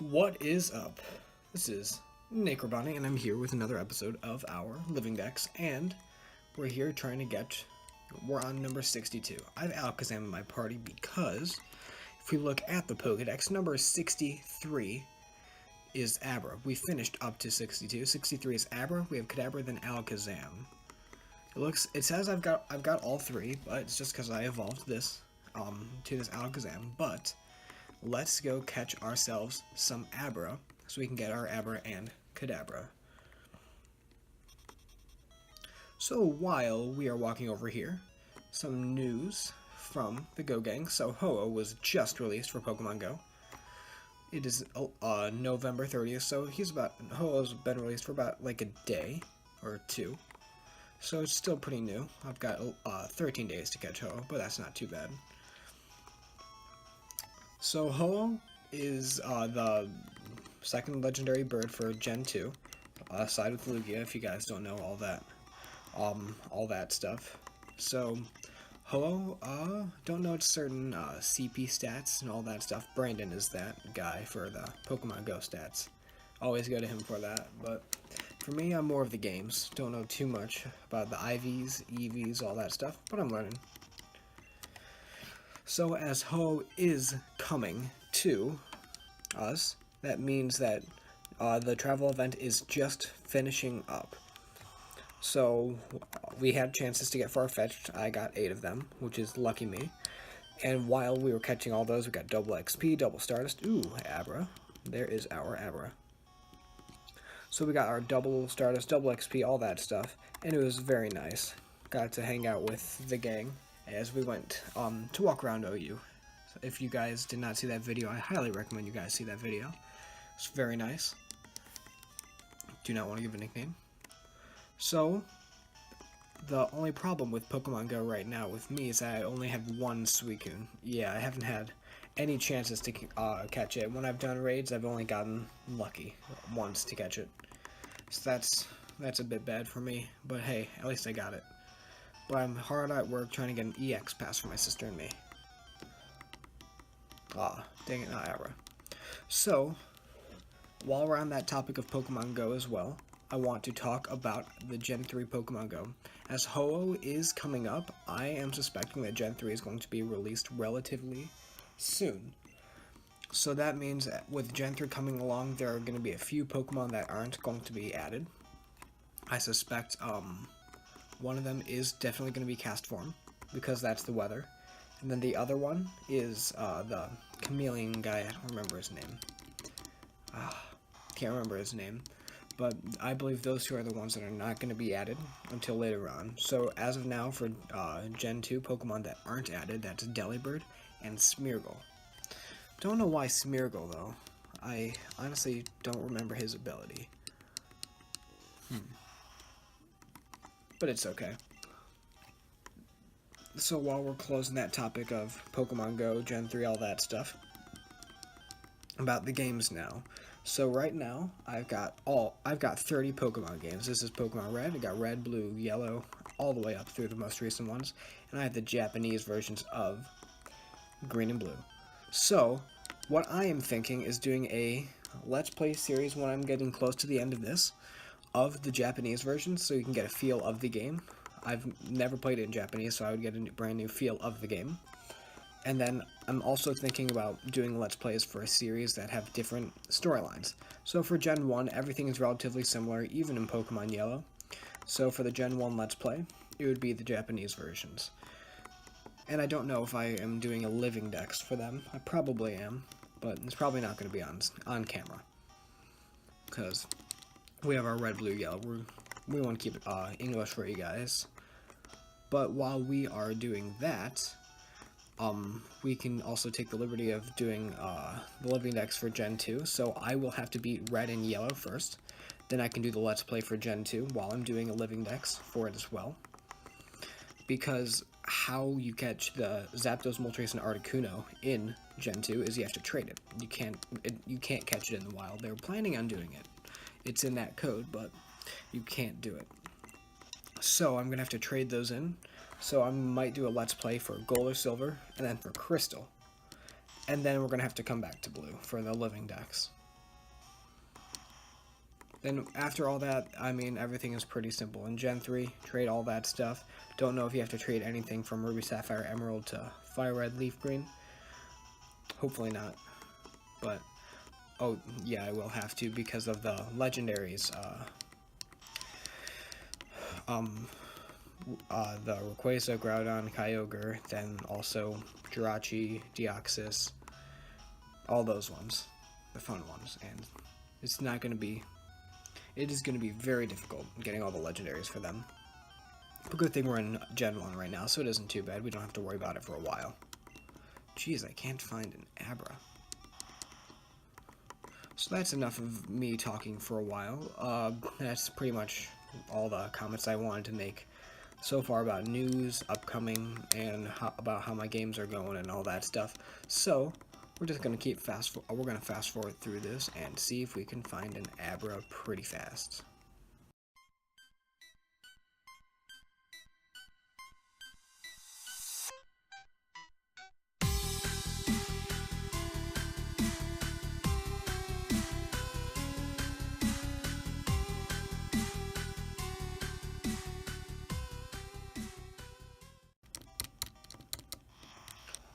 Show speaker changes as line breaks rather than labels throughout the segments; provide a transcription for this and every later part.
What is up? This is Necrobonnie, and I'm here with another episode of our Living-Dex, and we're here trying to we're on number 62. I have Alakazam in my party because if we look at the Pokedex, number 63 is Abra. We finished up to 62. 63 is Abra, we have Kadabra, then Alakazam. It says I've got all three, but it's just because I evolved this to this Alakazam, but let's go catch ourselves some Abra so we can get our Abra and Kadabra. So while we are walking over here, some news from the Go Gang. So Ho-Oh was just released for Pokemon Go. It is November 30th, so Ho-Oh's been released for about like a day or two. So it's still pretty new. I've got 13 days to catch Ho-Oh, but that's not too bad. So Ho-Oh is the second legendary bird for Gen 2, side with Lugia, if you guys don't know all that stuff. So Ho-Oh, don't know its certain CP stats and all that stuff. Brandon is that guy for the Pokemon Go stats. Always go to him for that, but for me, I'm more of the games. Don't know too much about the IVs, EVs, all that stuff, but I'm learning. So as Ho is coming to us, that means that the travel event is just finishing up. So we had chances to get Farfetch'd. I got 8 of them, which is lucky me. And while we were catching all those, we got double XP, double Stardust. Ooh, Abra. There is our Abra. So we got our double Stardust, double XP, all that stuff, and it was very nice. Got to hang out with the gang as we went to walk around OU. So if you guys did not see that video, I highly recommend you guys see that video. It's very nice. Do not want to give a nickname. So, the only problem with Pokemon Go right now with me is that I only have one Suicune. Yeah, I haven't had any chances to catch it. When I've done raids, I've only gotten lucky once to catch it. So that's a bit bad for me, but hey, at least I got it. But I'm hard at work trying to get an EX pass for my sister and me. Dang it, not Abra. So, while we're on that topic of Pokemon Go as well, I want to talk about the Gen 3 Pokemon Go. As Ho-Oh is coming up, I am suspecting that Gen 3 is going to be released relatively soon. So that means that with Gen 3 coming along, there are going to be a few Pokemon that aren't going to be added. I suspect one of them is definitely going to be Cast Form, because that's the weather. And then the other one is the chameleon guy. I don't remember his name. Can't remember his name. But I believe those two are the ones that are not going to be added until later on. So as of now, for Gen 2 Pokemon that aren't added, that's Delibird and Smeargle. Don't know why Smeargle, though. I honestly don't remember his ability. But it's okay. So while we're closing that topic of Pokemon Go, Gen 3, all that stuff, about the games now. So right now, I've got 30 Pokemon games. This is Pokemon Red. I got Red, Blue, Yellow, all the way up through the most recent ones. And I have the Japanese versions of Green and Blue. So, what I am thinking is doing a Let's Play series when I'm getting close to the end of this, of the Japanese versions, so you can get a feel of the game. I've never played it in Japanese, so I would get a brand new feel of the game. And then I'm also thinking about doing Let's Plays for a series that have different storylines. So for Gen 1, everything is relatively similar, even in Pokemon Yellow. So for the Gen 1 Let's Play, it would be the Japanese versions. And I don't know if I am doing a Living-Dex for them. I probably am, but it's probably not going to be on camera. Because we have our Red, Blue, Yellow. We want to keep it English for you guys. But while we are doing that, we can also take the liberty of doing the Living-Dex for Gen 2, so I will have to beat Red and Yellow first. Then I can do the Let's Play for Gen 2 while I'm doing a Living-Dex for it as well. Because how you catch the Zapdos, Moltres, and Articuno in Gen 2 is you have to trade it. You can't catch it in the wild. They were planning on doing it. It's in that code, but you can't do it. So I'm going to have to trade those in. So I might do a Let's Play for Gold or Silver, and then for Crystal. And then we're going to have to come back to Blue for the Living-Dex. Then after all that, I mean, everything is pretty simple. In Gen 3, trade all that stuff. Don't know if you have to trade anything from Ruby, Sapphire, Emerald to Fire Red, Leaf Green. Hopefully not. But, oh, yeah, I will have to because of the legendaries. The Rayquaza, Groudon, Kyogre, then also Jirachi, Deoxys, all those ones, the fun ones, and it's not going to be, it is going to be very difficult getting all the legendaries for them. But good thing we're in Gen 1 right now, so it isn't too bad. We don't have to worry about it for a while. Jeez, I can't find an Abra. So that's enough of me talking for a while. That's pretty much all the comments I wanted to make so far about news, upcoming, and about how my games are going and all that stuff. So we're just gonna we're gonna fast forward through this and see if we can find an Abra pretty fast.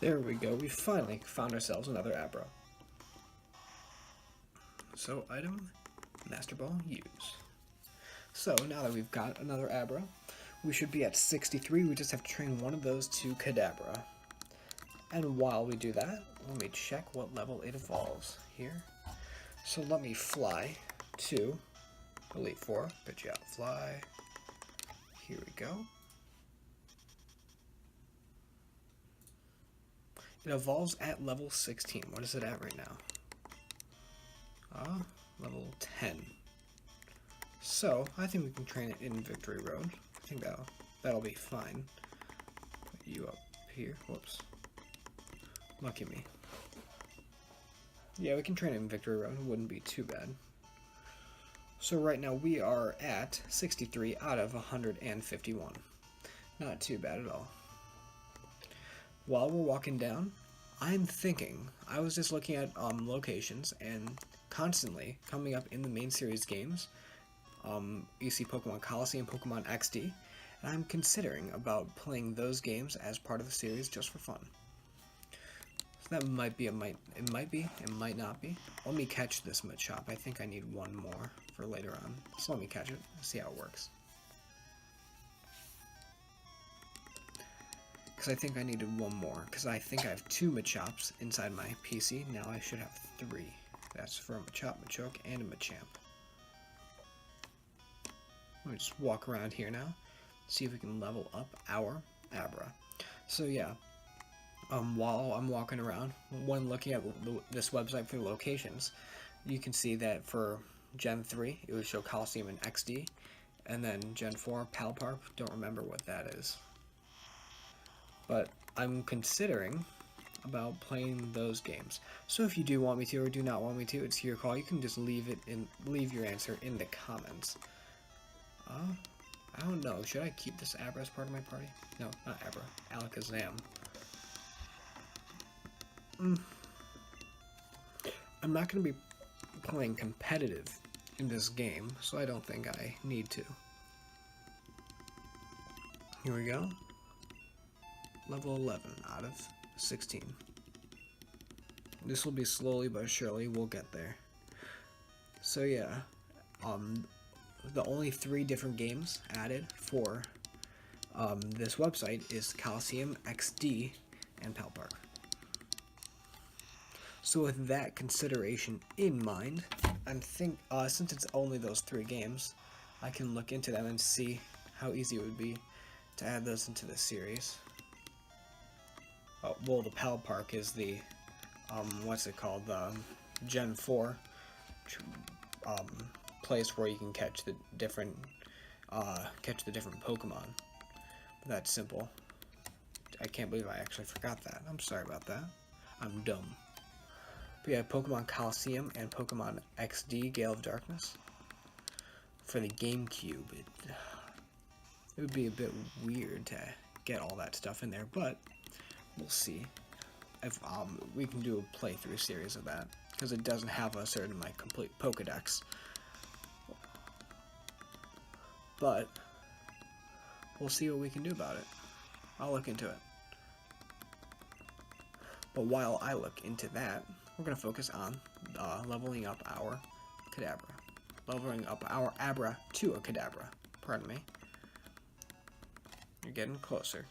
There we go, we finally found ourselves another Abra. So item, Master Ball, use. So now that we've got another Abra, we should be at 63, we just have to train one of those to Kadabra. And while we do that, let me check what level it evolves here. So let me fly to Elite Four, good job, fly. Here we go. It evolves at level 16. What is it at right now? Level 10. So, I think we can train it in Victory Road. I think that'll be fine. Put you up here. Whoops. Lucky me. Yeah, we can train it in Victory Road. It wouldn't be too bad. So right now we are at 63 out of 151. Not too bad at all. While we're walking down, I'm thinking, I was just looking at locations, and constantly coming up in the main series games, you see Pokemon Colosseum, Pokemon XD, and I'm considering about playing those games as part of the series just for fun. So that might be, it might not be. Let me catch this Machamp. I think I need one more for later on. So let me catch it, see how it works. Because I think I needed one more, because I think I have 2 Machamps inside my PC. Now I should have 3. That's for a Machamp, Machoke, and a Machamp. Let me just walk around here now, see if we can level up our Abra. So yeah, while I'm walking around, when looking at this website for locations, you can see that for Gen 3, it would show Colosseum and XD, and then Gen 4, Palparp, don't remember what that is. But I'm considering about playing those games. So if you do want me to or do not want me to, it's your call. You can just leave your answer in the comments. I don't know. Should I keep this Abra as part of my party? No, not Abra. Alakazam. I'm not going to be playing competitive in this game, so I don't think I need to. Here we go. Level 11 out of 16. This will be slowly but surely, we'll get there. So yeah, the only 3 different games added for this website is Colosseum, XD, and Palparp. So with that consideration in mind, since it's only those 3 games, I can look into them and see how easy it would be to add those into the series. Well, the Palpark is the, what's it called, the Gen 4 place where you can catch the different Pokemon. That's simple. I can't believe I actually forgot that. I'm sorry about that. I'm dumb. But yeah, Pokemon Colosseum and Pokemon XD, Gale of Darkness. For the GameCube, it would be a bit weird to get all that stuff in there, but we'll see if we can do a playthrough series of that, because it doesn't have us in my complete Pokedex. but we'll see what we can do about it. I'll look into it. But while I look into that, we're going to focus on leveling up our Kadabra. Leveling up our Abra to a Kadabra. Pardon me. You're getting closer.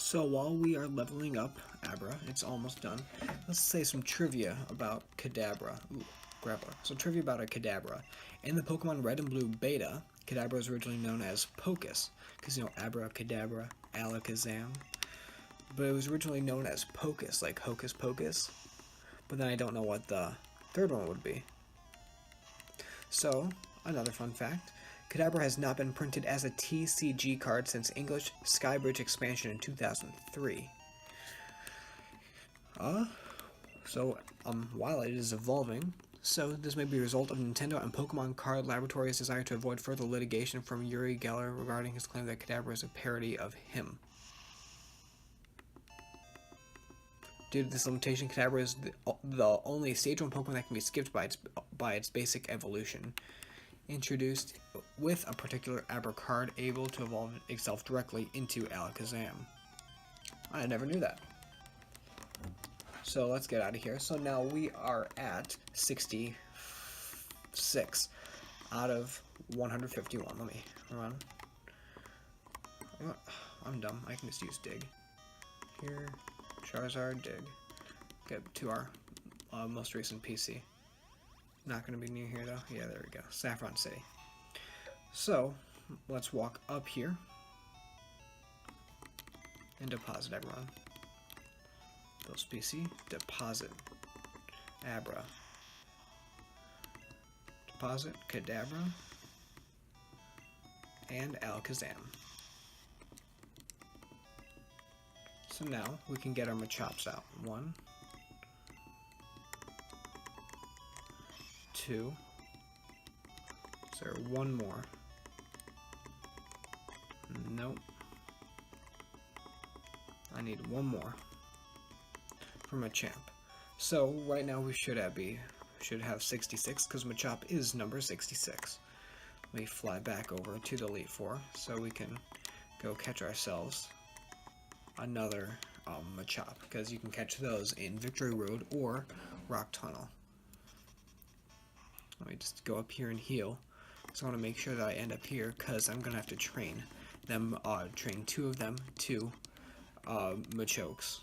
So while we are leveling up Abra, it's almost done. Let's say some trivia about Kadabra. So trivia about a Kadabra. In the Pokemon Red and Blue Beta, Kadabra was originally known as Pocus, because you know Abra, Kadabra, Alakazam. But it was originally known as Pocus, like Hocus Pocus. But then I don't know what the third one would be. So, another fun fact. Kadabra has not been printed as a TCG card since English Skybridge expansion in 2003. While it is evolving, so this may be a result of Nintendo and Pokemon Card Laboratories' desire to avoid further litigation from Uri Geller regarding his claim that Kadabra is a parody of him. Due to this limitation, Kadabra is the only Stage 1 Pokemon that can be skipped by its basic evolution. Introduced with a particular Abra card able to evolve itself directly into Alakazam. I never knew that. So let's get out of here. So now we are at 66 out of 151. Let me run. I'm dumb. I can just use dig. Here, Charizard, dig. Get to our most recent PC. Not going to be near here though. Yeah, there we go. Saffron City. So, let's walk up here and deposit everyone. Those PC, deposit Abra. Deposit Kadabra and Alakazam. So now we can get our Machops out. 1, 2. Is there one more? Nope. I need one more for Machamp. So right now we should have 66 because Machamp is number 66. Let me fly back over to the Elite Four so we can go catch ourselves another Machamp, because you can catch those in Victory Road or Rock Tunnel. Let me just go up here and heal. So I want to make sure that I end up here because I'm going to have to train them, train 2 of them to Machoke's.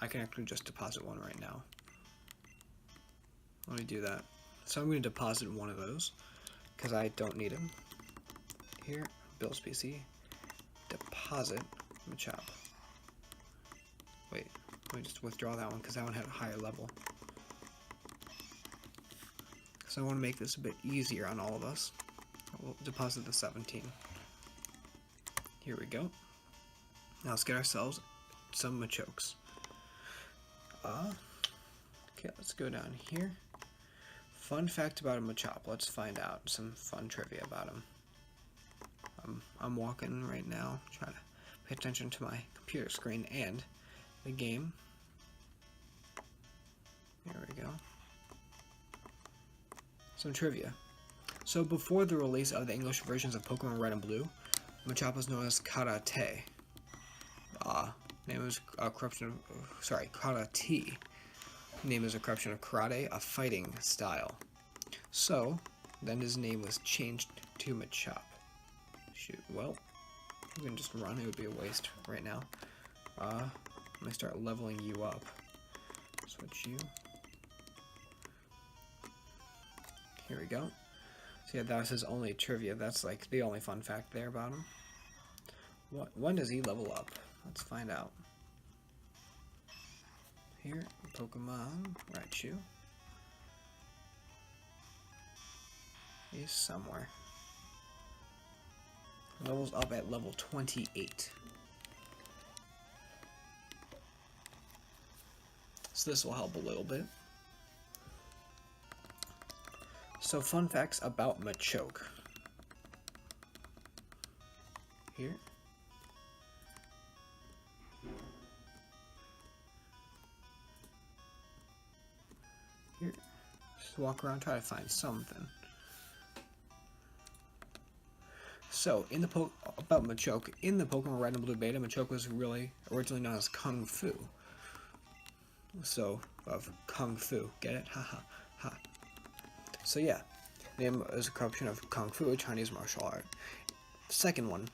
I can actually just deposit one right now. Let me do that. So I'm going to deposit one of those because I don't need him. Here, Bill's PC. Deposit Machamp. Wait, let me just withdraw that one because that one had a higher level. So I want to make this a bit easier on all of us. We'll deposit the 17. Here we go. Now let's get ourselves some Machokes. Okay, let's go down here. Fun fact about a Machop. Let's find out some fun trivia about him. I'm walking right now, trying to pay attention to my computer screen and the game. There we go. Some trivia. So before the release of the English versions of Pokemon Red and Blue, Machamp was known as Karate. Name was a corruption of, Karate. Name is a corruption of karate, a fighting style. So, then his name was changed to Machamp. Shoot, well, we can just run, it would be a waste right now. Let me start leveling you up. Switch you. Here we go. So yeah, that was his only trivia. That's like the only fun fact there about him. When does he level up? Let's find out. Here, Pokemon Raichu. He's somewhere. Levels up at level 28. so this will help a little bit. So fun facts about Machoke. Here. Here. Just walk around, try to find something. So, about Machoke, in the Pokemon Red and Blue Beta, Machoke was really originally known as Kung Fu. So, of Kung Fu, get it? Ha ha ha. So yeah, the name is a corruption of Kung Fu, a Chinese martial art. Second one,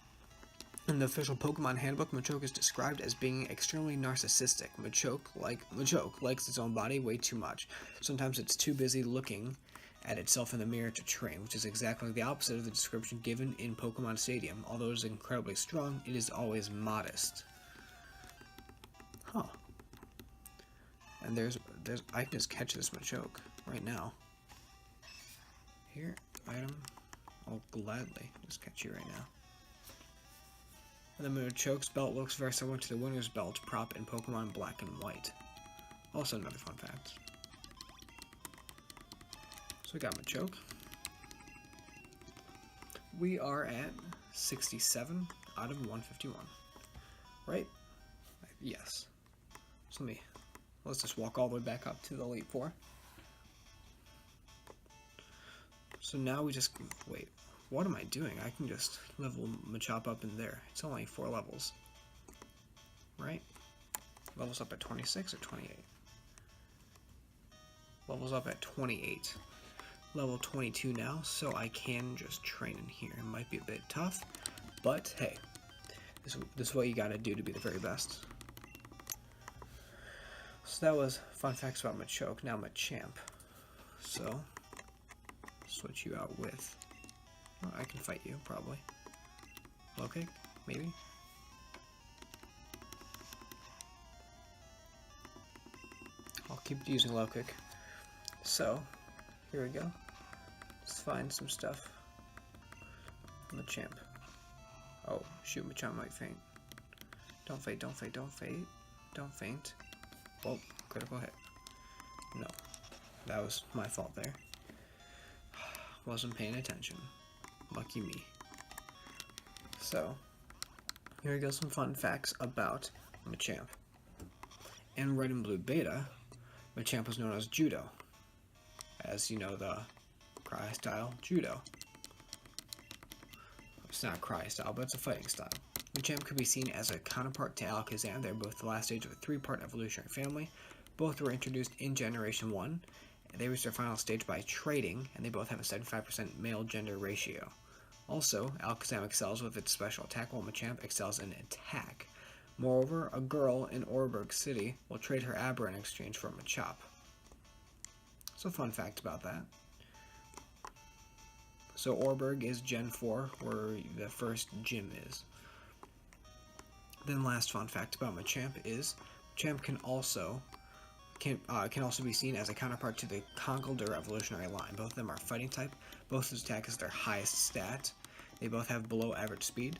in the official Pokemon handbook, Machoke is described as being extremely narcissistic. Machoke likes its own body way too much. Sometimes it's too busy looking at itself in the mirror to train, which is exactly the opposite of the description given in Pokemon Stadium. Although it is incredibly strong, it is always modest. Huh. And I can just catch this Machoke right now. Here, item. I'll gladly just catch you right now. And the Machoke's belt looks very similar to the winner's belt prop in Pokemon Black and White. Also another fun fact. So we got Machoke. We are at 67 out of 151. Right? Yes. So let's just walk all the way back up to the Elite Four. So now we just, wait, what am I doing? I can just level Machamp up in there. It's only 4 levels. Right? Levels up at 26 or 28? Levels up at 28. Level 22 now, so I can just train in here. It might be a bit tough, but hey, this is what you gotta do to be the very best. So that was fun facts about Machoke. Now Machamp. So, switch you out with... Oh, I can fight you, probably. Low kick? Maybe? I'll keep using low kick. So, here we go. Let's find some stuff. Machamp. Oh, shoot, Machamp might faint. Don't faint, don't faint, don't faint. Don't faint. Oh, critical hit. No. That was my fault there. Wasn't paying attention. Lucky me. So, here we go, some fun facts about Machamp. In Red and Blue Beta, Machamp was known as Judo. As you know, the Cry style Judo. It's not Cry style, but it's a fighting style. Machamp could be seen as a counterpart to Alakazam. They're both the last stage of a 3-part evolutionary family. Both were introduced in Generation 1. They reached their final stage by trading, and they both have a 75% male-gender ratio. Also, Alakazam excels with its special attack, while Machamp excels in attack. Moreover, a girl in Oreburgh City will trade her Abra in exchange for Machamp. So, fun fact about that. So, Oreburgh is Gen 4, where the first gym is. Then, last fun fact about Machamp is Machamp can also be seen as a counterpart to the Conkeldurr evolutionary line. Both of them are fighting type. Both of attack is their highest stat. They both have below average speed.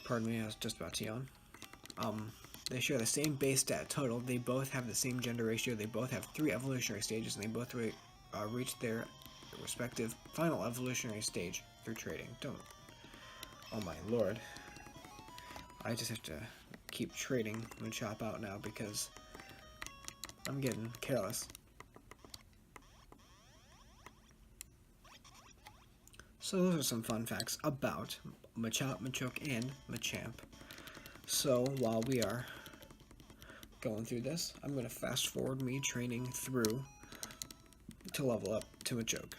Pardon me, I was just about to yawn. They share the same base stat total. They both have the same gender ratio. They both have 3 evolutionary stages, and they both reach their respective final evolutionary stage through trading. Oh my lord. I just have to keep trading Machamp out now because I'm getting careless. So those are some fun facts about Machamp, Machoke, and Machamp. So while we are going through this, I'm going to fast forward me training through to level up to Machoke.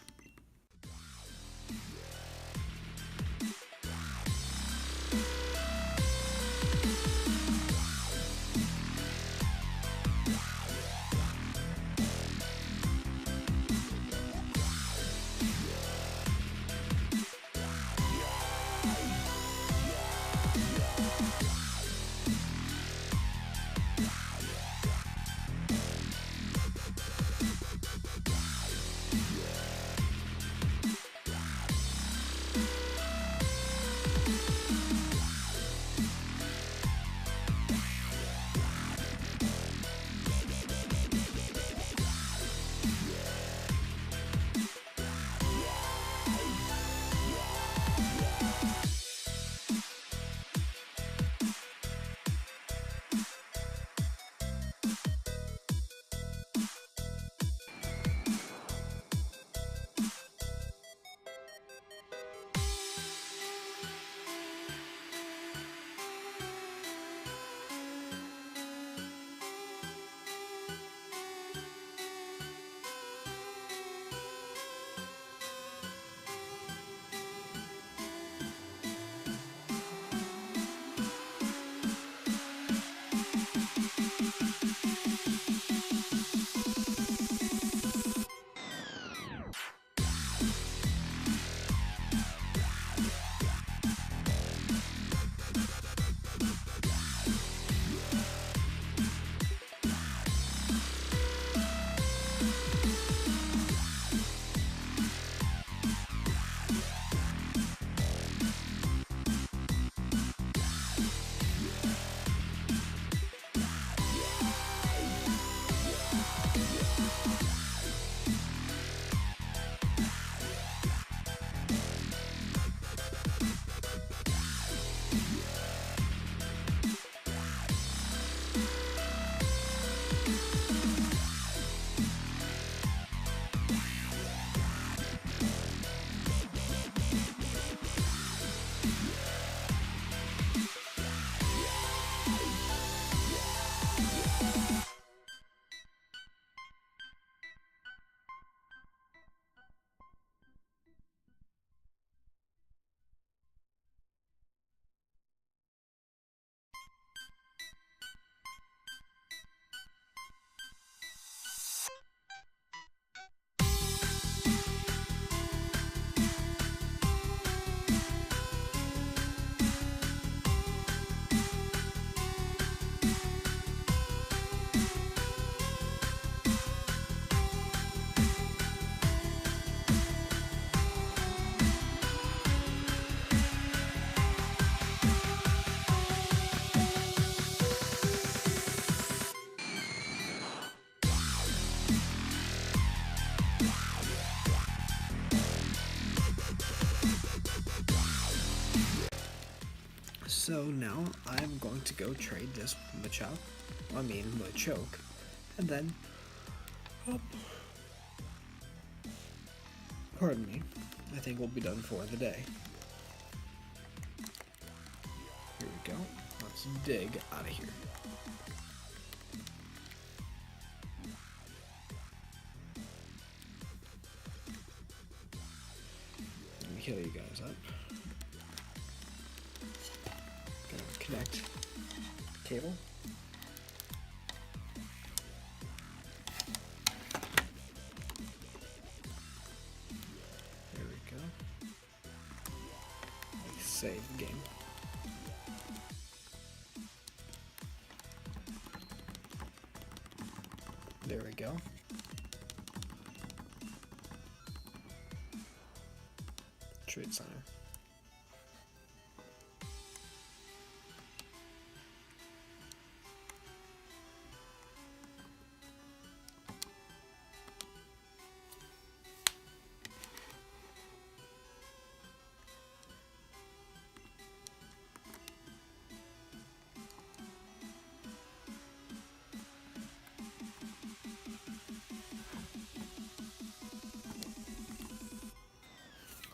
So now I'm going to go trade this Machoke, and then, pardon me, I think we'll be done for the day. Here we go. Let's dig out of here. Let me heal you guys up. Gonna connect cable. There we go. Let's save the game. There we go. Trade center.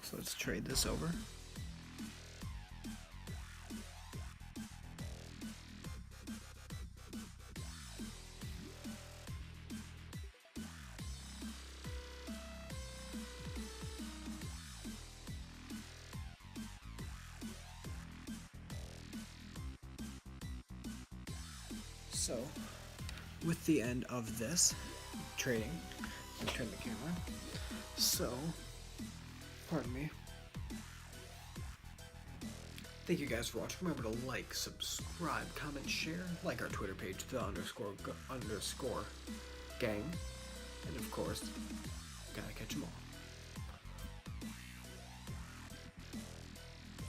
So let's trade this over. So, with the end of this trading, I'll turn the camera. So, pardon me. Thank you guys for watching. Remember to like, subscribe, comment, share, like our Twitter page, __gang, and of course, gotta catch 'em all.